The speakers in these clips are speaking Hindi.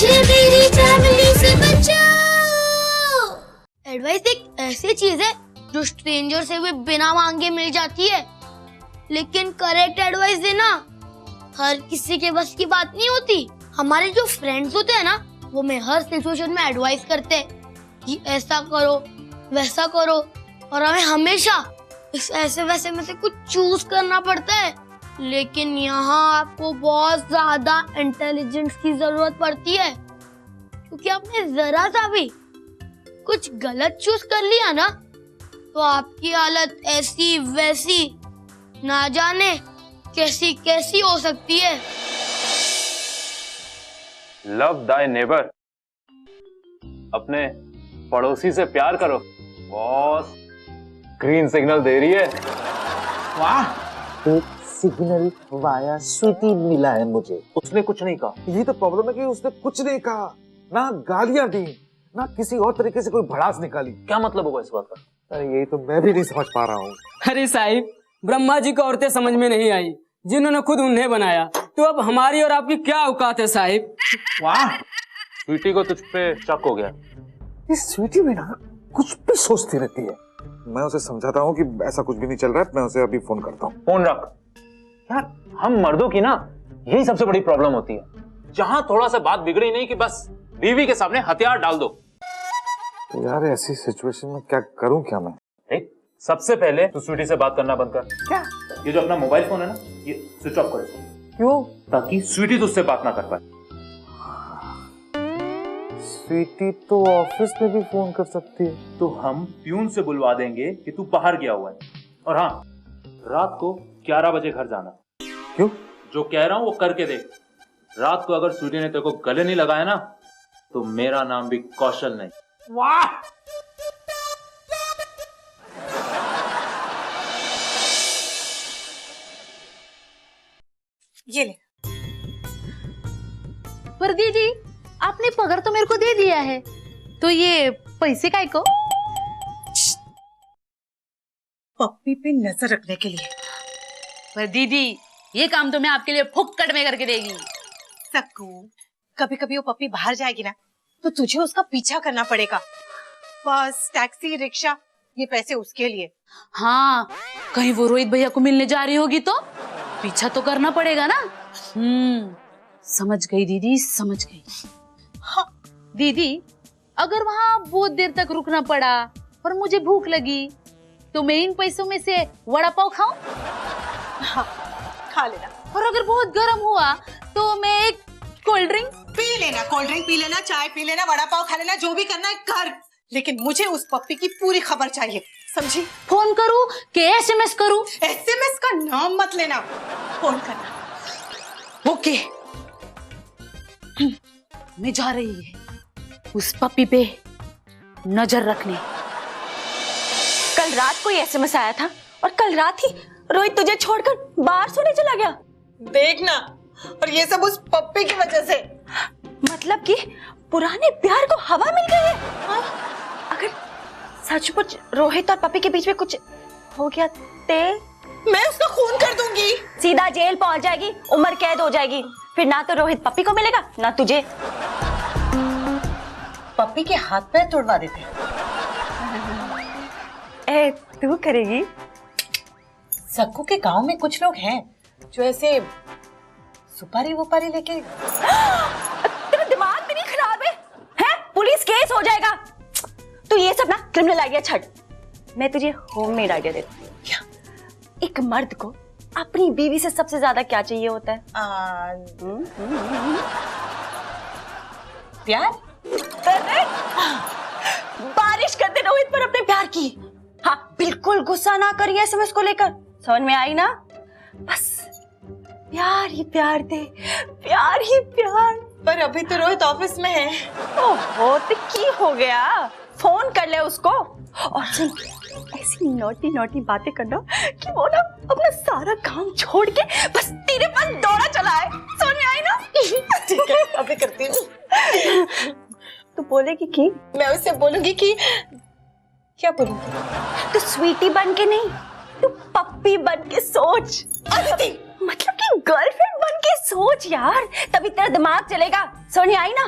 मुझे मेरी फैमिली से बचाओ। एडवाइस एक ऐसी चीज है जो स्ट्रेंजर से भी बिना मांगे मिल जाती है, लेकिन करेक्ट एडवाइस देना हर किसी के बस की बात नहीं होती। हमारे जो फ्रेंड्स होते हैं ना, वो हमें हर सिचुएशन में एडवाइस करते हैं कि ऐसा करो वैसा करो, और हमें हमेशा इस ऐसे वैसे में से कुछ चूज करना पड़ता है। लेकिन यहाँ आपको बहुत ज्यादा इंटेलिजेंस की जरूरत पड़ती है, क्योंकि आपने जरा सा भी कुछ गलत चूज कर लिया ना, तो आपकी हालत ऐसी वैसी ना जाने कैसी कैसी हो सकती है। लव दाय नेबर, अपने पड़ोसी से प्यार करो। बॉस ग्रीन सिग्नल दे रही है। वाह, एक सिग्नल वाया स्वीटी मिला है मुझे। उसने कुछ नहीं कहा। यही तो प्रॉब्लम है कि उसने कुछ नहीं कहा, ना गालियां दी, ना किसी और तरीके से कोई भड़ास निकाली। क्या मतलब होगा इस बात का? अरे यही तो मैं भी नहीं समझ पा रहा हूँ। अरे साहिब, ब्रह्मा जी को औरतें समझ में नहीं आई जिन्होंने खुद उन्हें बनाया, तो अब हमारी और आपकी क्या औकात है साहिब। वाह, स्वीटी को तुझ पे शक हो गया। इस स्वीटी में ना कुछ भी सोचती रहती है। मैं उसे समझाता हूँ कि ऐसा कुछ भी नहीं चल रहा है। मैं उसे अभी फोन करता हूँ। फोन रख यार। हम मर्दों की ना यही सबसे बड़ी प्रॉब्लम होती है, जहां थोड़ा सा बात बिगड़ी नहीं कि बस बीवी के सामने हथियार डाल दो। तो यार ऐसी सिचुएशन में क्या करूँ क्या मैं? एक सबसे पहले तू स्वीटी से बात करना बंद कर। क्या? ये जो अपना मोबाइल फोन है ना, ये स्विच ऑफ कर इसको। क्यों? ताकि स्वीटी तुझसे बात ना कर पाए। स्वीटी तो ऑफिस में भी फोन कर सकती है। तो हम प्यून से बुलवा देंगे कि तू बाहर गया हुआ है, और हाँ, रात को 11 बजे घर जाना। क्यों? जो कह रहा हूं वो करके देख। रात को अगर स्वीटी ने तेरे को गले नहीं लगाया ना, तो मेरा नाम भी कौशल नहीं। वाह, ये ले। पर दीदी, आपने पगार तो मेरे को दे दिया है, तो ये पैसे काय को? पप्पी पे नजर रखने के लिए। पर दीदी, ये काम तो मैं आपके लिए फुक्कड़ में करके देगी। सक्कू, कभी कभी वो पप्पी बाहर जाएगी ना, तो तुझे उसका पीछा करना पड़ेगा। बस, टैक्सी, रिक्शा, ये पैसे उसके लिए। हाँ, कहीं वो रोहित भैया को मिलने जा रही होगी तो पीछा तो करना पड़ेगा ना। समझ गई दीदी, समझ गई। हाँ। दीदी, अगर वहाँ बहुत देर तक रुकना पड़ा और मुझे भूख लगी, तो मैं इन पैसों में से वड़ा पाव खाऊं? हाँ, खा लेना। और अगर बहुत गर्म हुआ तो मैं एक कोल्ड ड्रिंक पी लेना, कोल्ड ड्रिंक पी लेना, चाय पी लेना, वड़ा पाव खा लेना, जो भी करना है कर। लेकिन मुझे उस पप्पी की पूरी खबर चाहिए, समझी? फोन करूं कि एसएमएस करूं? एसएमएस का नाम मत लेना, फोन करना। ओके। मैं जा रही है उस पप्पी पे नजर रखने। कल रात को ही एसएमएस आया था, और कल रात ही रोहित तुझे छोड़कर बाहर सोने चला गया। देखना, और ये सब उस पप्पी की वजह से। मतलब कि पुराने प्यार को हवा मिल गई है। हाँ? अगर सचमुच रोहित और पप्पी के बीच में कुछ हो गया तो मैं उसका खून कर दूंगी। सीधा जेल पहुंच जाएगी, उम्र कैद हो जाएगी। फिर ना तो रोहित पप्पी को मिलेगा, ना तुझे। पप्पी के हाथ पैर तोड़वा देते हैं। ए, तू करेगी? सक्कू के गांव में कुछ लोग हैं जो ऐसे सुपारी वुपारी लेके। तेरा दिमाग भी नहीं खराब है? हैं? पुलिस केस हो जाएगा। तू ये सब ना क्रिमिनल आइडिया छੱਡ, मैं तुझे होममेड आइडिया देती हूँ। क्या? एक मर्द को अपनी बीवी से सबसे ज्यादा क्या चाहिए होता है? प्यार। बारिश कर दे रोहित पर अपने प्यार की। हाँ, बिल्कुल गुस्सा ना करिए एसएमएस को लेकर। समझ में आई ना? बस प्यार ही प्यार दे, प्यार ही प्यार। पर अभी तो रोहित ऑफिस में है। ओहो, तो की हो गया? फोन कर ले उसको, और सुन, ऐसी नोटी नोटी बातें करना कि वो ना अपना सारा काम छोड़ के बस तेरे पास दौड़ा चला है। समझ में आई ना? ठीक है, अभी करती हूँ। तू बोलेगी कि? मैं उससे बोलूंगी कि क्या बोलूंगी? तू स्वीटी बन के नहीं, तू पप्पी बन के सोच। अदिति, मतलब कि गर्लफ्रेंड बन के सोच यार, तभी तेरा दिमाग चलेगा। समझ आई ना?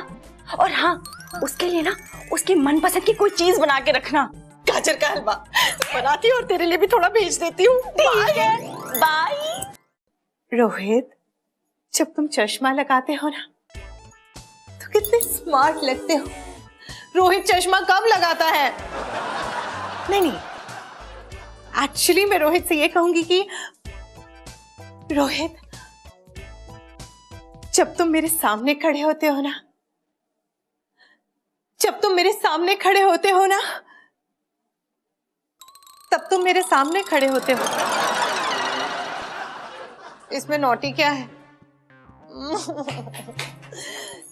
और हाँ, उसके लिए ना उसकी मनपसंद की कोई चीज बना के रखना। गाजर का हलवा बनाती हूँ और तेरे लिए भी थोड़ा भेज देती हूँ। ठीक है, बाय। रोहित, जब तुम चश्मा लगाते हो ना तो कितने स्मार्ट लगते हो। रोहित चश्मा कब लगाता है? नहीं, एक्चुअली मैं रोहित से ये कहूंगी कि रोहित, जब तुम मेरे सामने खड़े होते हो ना, तब तुम मेरे सामने खड़े होते हो। इसमें नोटी क्या है?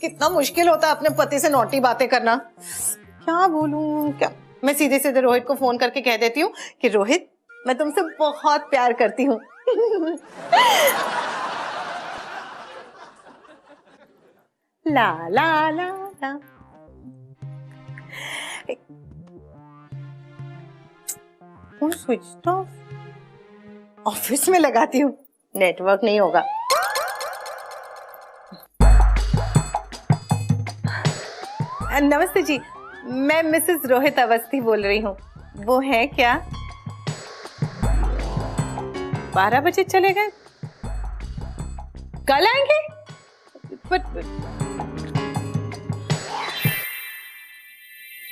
कितना मुश्किल होता है अपने पति से नोटी बातें करना। क्या बोलूं क्या? मैं सीधे सीधे रोहित को फोन करके कह देती हूँ कि रोहित, मैं तुमसे बहुत प्यार करती हूँ। ला ला ला ला। Phone switch off. ऑफिस में लगाती हूँ, नेटवर्क नहीं होगा। नमस्ते जी, मैं मिसेस रोहित अवस्थी बोल रही हूँ। वो है क्या? 12 बजे चले गए, कल आएंगे?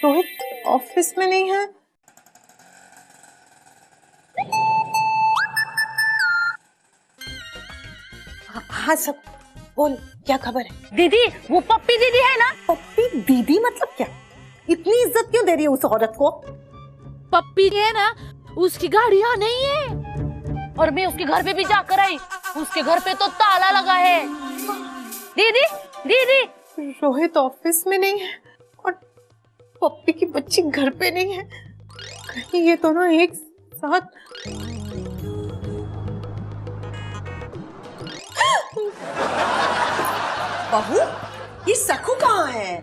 रोहित ऑफिस में नहीं है। हाँ सब बोल, क्या खबर है? दीदी, वो पप्पी दीदी है ना? पप्पी दीदी मतलब क्या? इतनी इज्जत क्यों दे रही है उस औरत को? पप्पी है ना, उसकी गाड़ी यहाँ नहीं है और मैं उसके घर पे भी जाकर आई, उसके घर पे तो ताला लगा है। दीदी दीदी, रोहित ऑफिस में नहीं है और पप्पी की बच्ची घर पे नहीं है। कहीं ये दोनों एक साथ। बहू, ये सखू कहाँ है?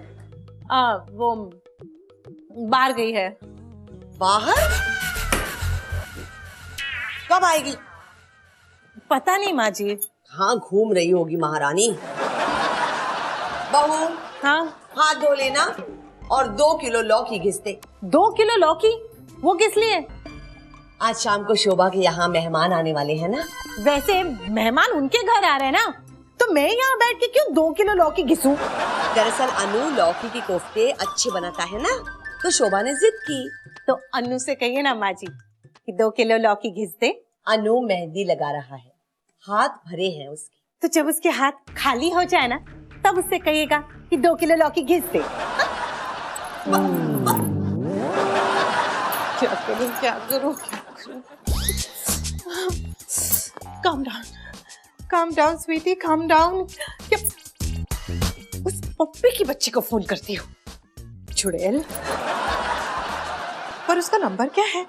वो बाहर गई है। बाहर? कब आएगी? पता नहीं माँ जी। हाँ, घूम रही होगी महारानी। बहू, हाँ, हाथ धो लेना और 2 किलो लौकी घिस दे। 2 किलो लौकी? वो किस लिए? आज शाम को शोभा के यहाँ मेहमान आने वाले हैं ना। वैसे मेहमान उनके घर आ रहे हैं ना, तो मैं यहाँ बैठ के क्यों 2 किलो लौकी घिसूं? दरअसल अनु लौकी की कोफ्ते अच्छे बनाता है ना, तो शोभा ने जिद की। तो अनु से कहिए ना माँ जी कि 2 किलो लौकी घिस दे। अनु मेहंदी लगा रहा है, हाथ भरे हैं उसके। तो जब उसके हाथ खाली हो जाए ना, तब उससे कहिएगा कि 2 किलो लौकी घिस दे। क्या करूं? Calm down, sweetie, calm down. उस पप्पी की बच्ची को फोन करती हूँ। चुड़ैल। पर उसका नंबर क्या है?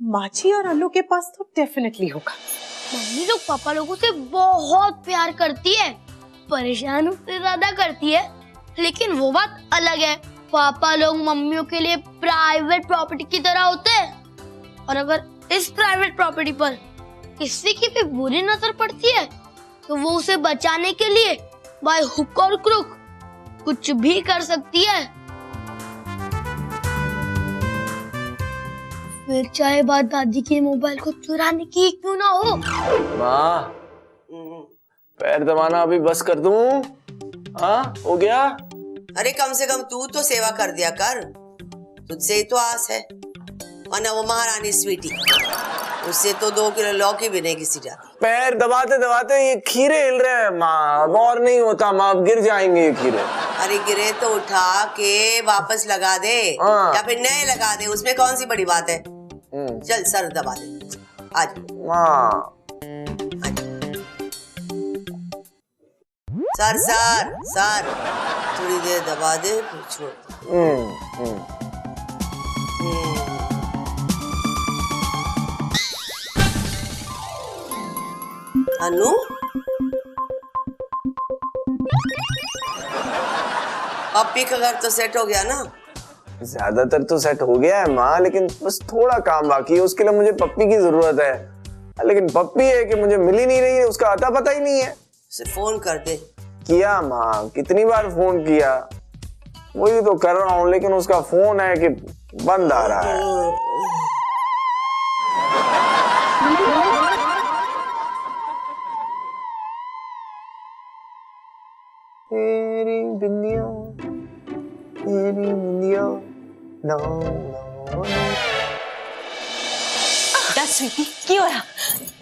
माची और अल्लू के पास तो डेफिनेटली होगा। मम्मी लोग पापा लोगों से बहुत प्यार करती है, परेशान उससे ज्यादा करती है, लेकिन वो बात अलग है। पापा लोग मम्मियों के लिए प्राइवेट प्रॉपर्टी की तरह होते हैं और अगर इस प्राइवेट प्रॉपर्टी पर किसी की भी बुरी नजर पड़ती है तो वो उसे बचाने के लिए बाय हुक और क्रुक कुछ भी कर सकती है। फिर चाहे बात दादी के मोबाइल को चुराने की क्यों ना हो। माँ, पैर दबाना अभी बस कर दूं? हाँ, हो गया? अरे कम से कम तू तो सेवा कर दिया कर, तुझसे ही तो आस है। और ना वो महारानी स्वीटी, उससे तो 2 किलो लौकी भी नहीं घिसी जाती। पैर दबाते दबाते ये खीरे हिल रहे हैं माँ, अब और नहीं होता माँ, अब गिर जाएंगे ये खीरे। अरे गिरे तो उठा के वापस लगा दे या फिर नए लगा दे, उसमें कौन सी बड़ी बात है। चल सर दबा दे आज माँ। सर सर सर थोड़ी देर दबा दे फिर छोड़। अनु, पप्पी का घर तो सेट हो गया ना? ज्यादातर तो सेट हो गया है माँ, लेकिन बस थोड़ा काम बाकी है। उसके लिए मुझे पप्पी की जरूरत है, लेकिन पप्पी है कि मुझे मिल ही नहीं रही है, उसका अता पता ही नहीं है। उसे फोन कर दे। किया माँ, कितनी बार फोन किया, वही तो कर रहा हूँ, लेकिन उसका फोन है कि बंद आ रहा है। तेरी बिंदिया, तेरी बिंदिया, नो नो। स्वीटी, क्यों हो रहा?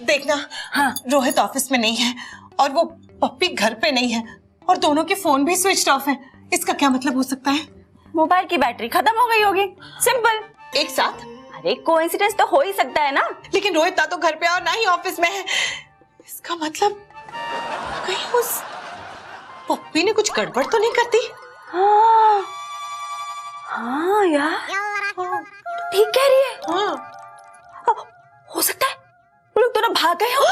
देखना, हाँ, रोहित ऑफिस में नहीं है और वो पप्पी घर पे नहीं है और दोनों के फोन भी स्विच ऑफ है। इसका क्या मतलब हो सकता है? मोबाइल की बैटरी खत्म हो गई होगी, सिंपल। एक साथ? अरे कोइंसिडेंस तो हो ही सकता है ना। लेकिन रोहित ना तो घर पे और ना ही ऑफिस में है। इसका मतलब कहीं उस पप्पी ने कुछ गड़बड़ तो नहीं कर दी? हाँ, हाँ यार, ठीक कह रही है। हाँ, हो सकता है वो लोग दोनों भाग गए हो।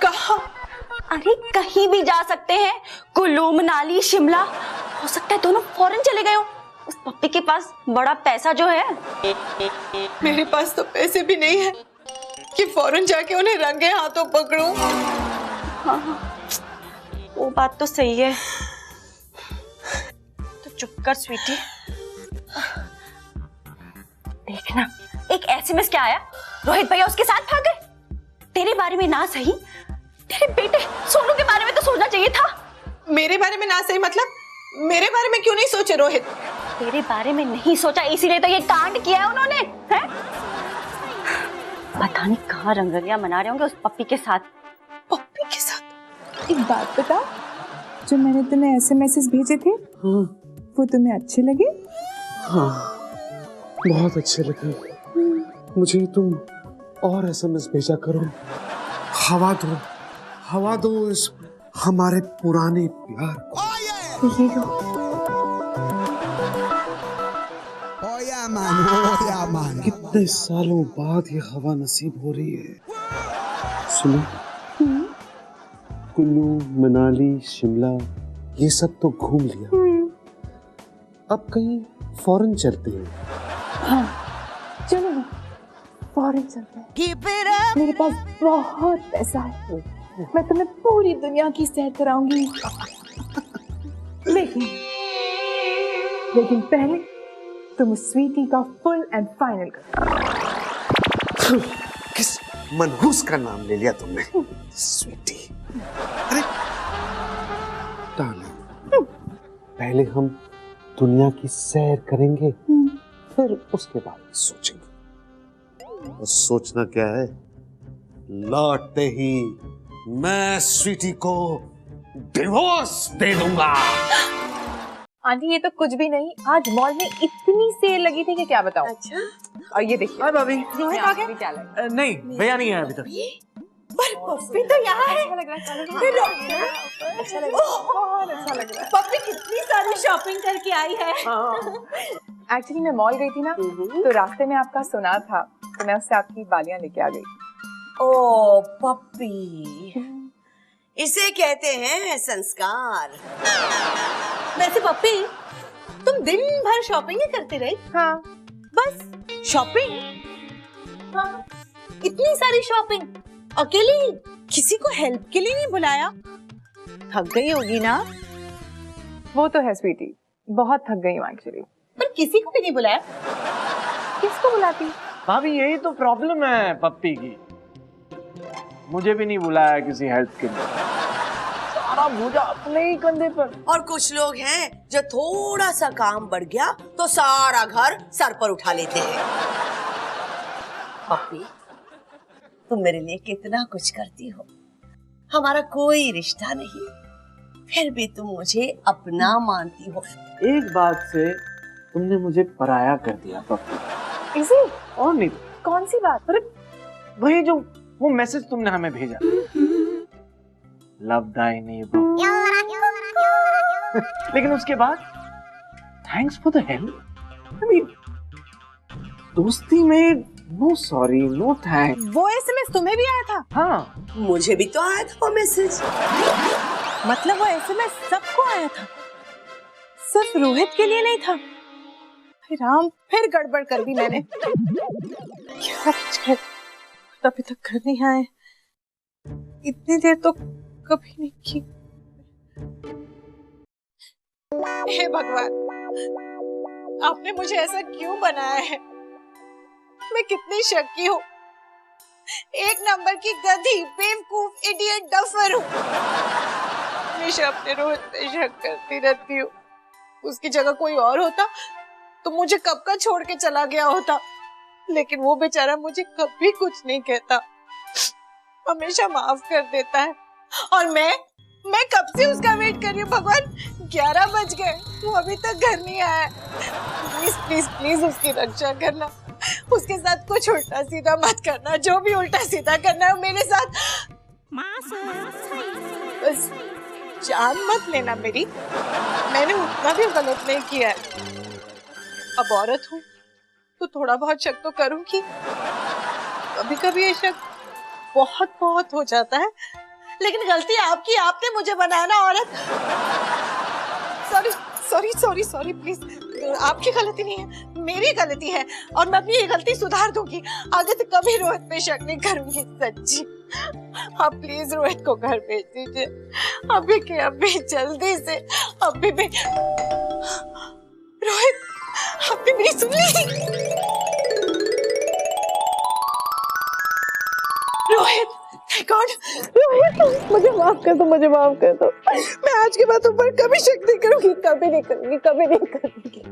कहाँ? अरे कहीं भी जा सकते हैं, कुल्लू, मनाली, शिमला। हो सकता है दोनों फॉरेन चले गए हो। उस पप्पी के पास बड़ा पैसा जो है। मेरे पास तो पैसे भी नहीं है कि फॉरेन जाके उन्हें रंगे हाथों पकड़ूं। हाँ, वो बात तो सही है। तो चुप कर स्वीटी। देखना, एक एसएमएस क्या आया, रोहित भैया उसके साथ भाग गए। तेरे बारे में ना सही, तेरे बेटे सोनू के बारे में तो सोचना चाहिए था। मेरे बारे में ना सही मतलब? मेरे बारे में क्यों नहीं सोचे रोहित? तेरे बारे में नहीं सोचा, इसीलिए तो ये कांड किया है उन्होंने, हैं? पता नहीं कहाँ रंगरलियां मना रहे होंगे उस पप्पी के साथ। पप्पी के साथ? एक बात बता, जो मैंने तुम्हें एसएमएस भेजे थे, वो तुम्हें अच्छे लगे? हाँ, बहुत अच्छे लगे। मुझे तुम और एसएमएस भेजा करो। हवा दो इस हमारे पुराने प्यार को। ये लो। कितने सालों बाद ये हवा नसीब हो रही है। सुनो, कुल्लू, मनाली, शिमला, ये सब तो घूम लिया। अब कहीं फॉरेन चलते हैं। हाँ, चलो ना, फॉरेन चलते हैं। मेरे पास बहुत पैसा है, मैं तुम्हें पूरी दुनिया की सैर कराऊंगी। लेकिन पहले तुम उस स्वीटी का फुल एंड फाइनल करो। किस मनहूस का नाम ले लिया तुमने? स्वीटी। अरे डार्लिंग, पहले हम दुनिया की सैर करेंगे, फिर उसके बारे में सोचेंगे। और सोचना क्या है, लौटते ही मैं स्वीटी को डिवोर्स दे दूंगा। आंटी, ये तो कुछ भी नहीं, आज मॉल में इतनी सेल लगी थी कि क्या बताऊं। अच्छा, और ये देखिए। हाय भाभी। रोहित आ गया? क्या लगा? नहीं, भैया नहीं आया अभी तक। पर पप्पी तो यहाँ है। अच्छा लग रहा है, अच्छा लग रहा है, बहुत अच्छा लग रहा है। पप्पी कितनी सारी शॉपिंग करके आई है। एक्चुअली मैं मॉल गई थी ना, तो रास्ते में आपका सुना था, तो मैं उससे आपकी बालियां लेके आ गई। ओ पप्पी, इसे कहते हैं संस्कार। वैसे पप्पी, तुम दिन भर शॉपिंग ही करती रही? हाँ, बस शॉपिंग? हाँ, इतनी सारी शॉपिंग अकेली? किसी को हेल्प के लिए नहीं बुलाया? थक गई होगी ना? वो तो है स्वीटी, बहुत थक गई हूँ एक्चुअली। पर किसी को भी नहीं बुलाया? किसको बुलाती? भाभी, यही तो प्रॉब्लम है पप्पी की। मुझे भी नहीं बुलाया किसी हेल्प के लिए, सारा बोझा अपने ही कंधे पर। और कुछ लोग हैं जो थोड़ा सा काम बढ़ गया तो सारा घर सर पर उठा लेते हैं। पप्पी, तुम मेरे लिए कितना कुछ करती हो, हमारा कोई रिश्ता नहीं, फिर भी तुम मुझे अपना मानती हो। एक बात से तुमने मुझे पराया कर दिया पप्पी। इसी? और नहीं। कौन सी बात? अरे वही जो वो मैसेज तुमने हमें भेजा, लव दाई नेबर। लेकिन उसके बाद thanks for the help. I mean, दोस्ती में नो सॉरी नो थैंक्स। वो एसएमएस तुम्हें भी आया था? हाँ, मुझे भी तो आया था वो मैसेज। मतलब वो एसएमएस सबको आया था, सिर्फ रोहित के लिए नहीं था? राम, फिर गड़बड़ कर दी मैंने। क्या कुछ है, अभी तक घर नहीं आए, इतनी देर तो कभी नहीं की। हे भगवान, आपने मुझे ऐसा क्यों बनाया है? मैं कितनी शक्की हूँ, एक नंबर की गधी, बेवकूफ, इडियट, डफर हूँ। हमेशा अपने रोहित पे शक करती रहती हूँ। उसकी जगह कोई और होता तो मुझे कब का छोड़ के चला गया होता, लेकिन वो बेचारा मुझे कभी कुछ नहीं कहता, हमेशा माफ कर देता है। और मैं कब से उसका वेट कर रही हूँ भगवान। 11 बज गए, वो अभी तक घर नहीं आया। प्लीज प्लीज प्लीज उसकी रक्षा करना, उसके साथ कुछ उल्टा सीधा मत करना। जो भी उल्टा सीधा करना है मेरे साथ, बस जान मत लेना मेरी। मैंने उतना भी गलत नहीं किया है। अब औरत हूँ तो थोड़ा बहुत शक तो करूंगी। कभी कभी ये शक बहुत बहुत हो जाता है, लेकिन गलती आपकी, आपने मुझे बनाया ना औरत। Sorry sorry sorry sorry please, आपकी गलती नहीं है, मेरी गलती है, और मैं अपनी ये गलती सुधार दूंगी। आगे से कभी रोहित पे शक नहीं करूंगी, सच्ची। आप प्लीज रोहित को घर भेज दीजिए, अभी के अभी, जल्दी से, अभी भी। रोहित, आपने मेरी सुन ली? रोहित, गॉड, रोहित, मुझे माफ कर दो, मुझे माफ कर दो। मैं आज के बाद ऊपर कभी शक नहीं करूंगी, कभी नहीं करूंगी, कभी नहीं करूंगी।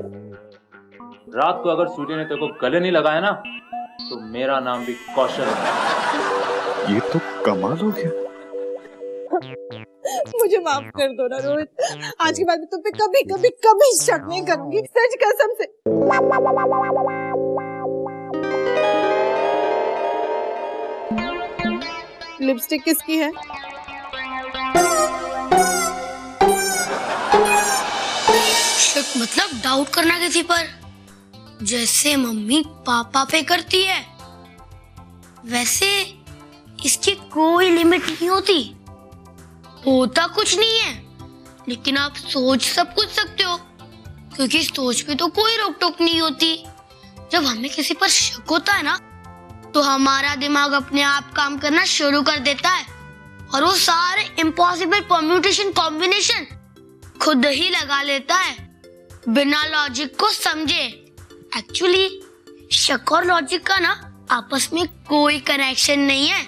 रात को अगर स्वीटी ने तेरे को गले नहीं लगाया ना, तो मेरा नाम भी कौशल है। ये तो कमाल हो गया। मुझे माफ कर दो ना रोहित, आज के बाद मैं तुम पे कभी कभी कभी शक नहीं करूंगी, सच कसम से। लिपस्टिक किसकी है? शक मतलब डाउट करना किसी पर, जैसे मम्मी पापा पे करती है। वैसे इसकी कोई लिमिट नहीं होती, होता कुछ नहीं है, लेकिन आप सोच सब कुछ सकते हो, क्योंकि सोच पे तो कोई रोक टोक नहीं होती। जब हमें किसी पर शक होता है ना, तो हमारा दिमाग अपने आप काम करना शुरू कर देता है, और वो सारे इम्पॉसिबल परम्यूटेशन कॉम्बिनेशन खुद ही लगा लेता है, बिना लॉजिक को समझे। एक्चुअली शक और लॉजिक का ना आपस में कोई कनेक्शन नहीं है,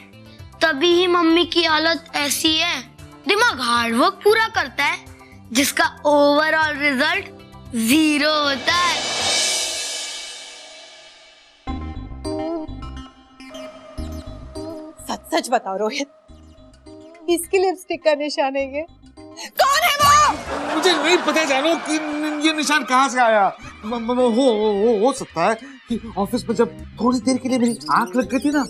तभी ही मम्मी की हालत ऐसी है। दिमाग हार्ड वर्क पूरा करता है, जिसका ओवरऑल रिजल्ट 0 होता है। सच सच बताओ रोहित, किसकी लिपस्टिक का निशान है ये? कौन है वो? मुझे नहीं पता जानो कि ये निशान कहाँ से आया। हो सकता है कि ऑफिस में जब थोड़ी देर के लिए मेरी आंख लग गई थी ना,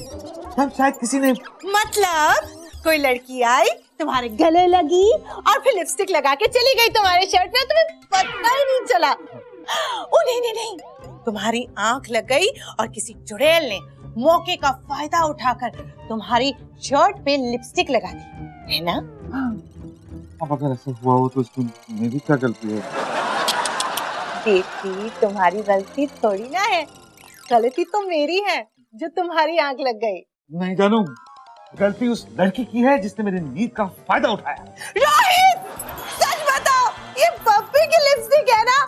तब शायद किसी ने। मतलब कोई लड़की आई, तुम्हारे गले लगी और फिर लिपस्टिक लगा के चली गई तुम्हारे शर्ट में, तुम्हें पता ही नहीं चला। ओ नहीं नहीं नहीं, तुम्हारी आंख लग गई और किसी चुड़ैल ने मौके का फायदा उठाकर तुम्हारी शर्ट पे लिपस्टिक लगा दी, है ना? अब अगर ऐसा हुआ हो तो इसमें मेरी क्या गलती है? बेटी, तुम्हारी गलती थोड़ी ना है, गलती तो मेरी है जो तुम्हारी आंख लग गई। नहीं जानू, गलती उस लड़की की है जिसने मेरी नींद का फायदा उठाया। रोहित, सच बताओ, ये पप्पी की लिपस्टिक है ना?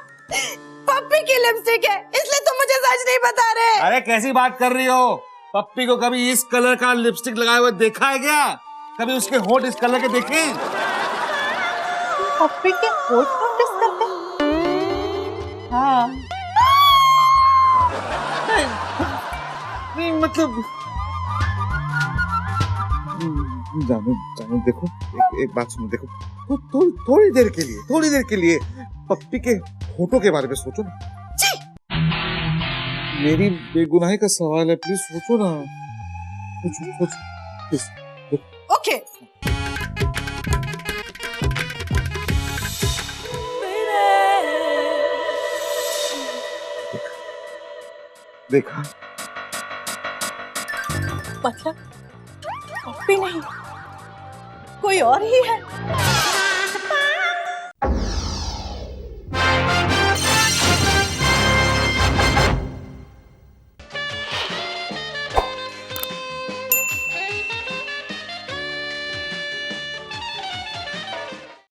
पप्पी की लिपस्टिक है, इसलिए तुम मुझे सच नहीं बता रहे। अरे कैसी बात कर रही हो? पप्पी को कभी इस कलर का लिपस्टिक लगाए हुए देखा है क्या? कभी उसके होंठ इस कलर के देखे? पप्पी के होंठ किस करते? हाँ। नहीं मतलब जानू देखो, एक बात सुनो, देखो थोड़ी देर के लिए पप्पी के होठों के बारे में सोचो ना। मेरी बेगुनाही का सवाल है, प्लीज सोचो ना, सोचो प्लीज। ओके। देखा? मतलब पप्पी नहीं, कोई और ही है।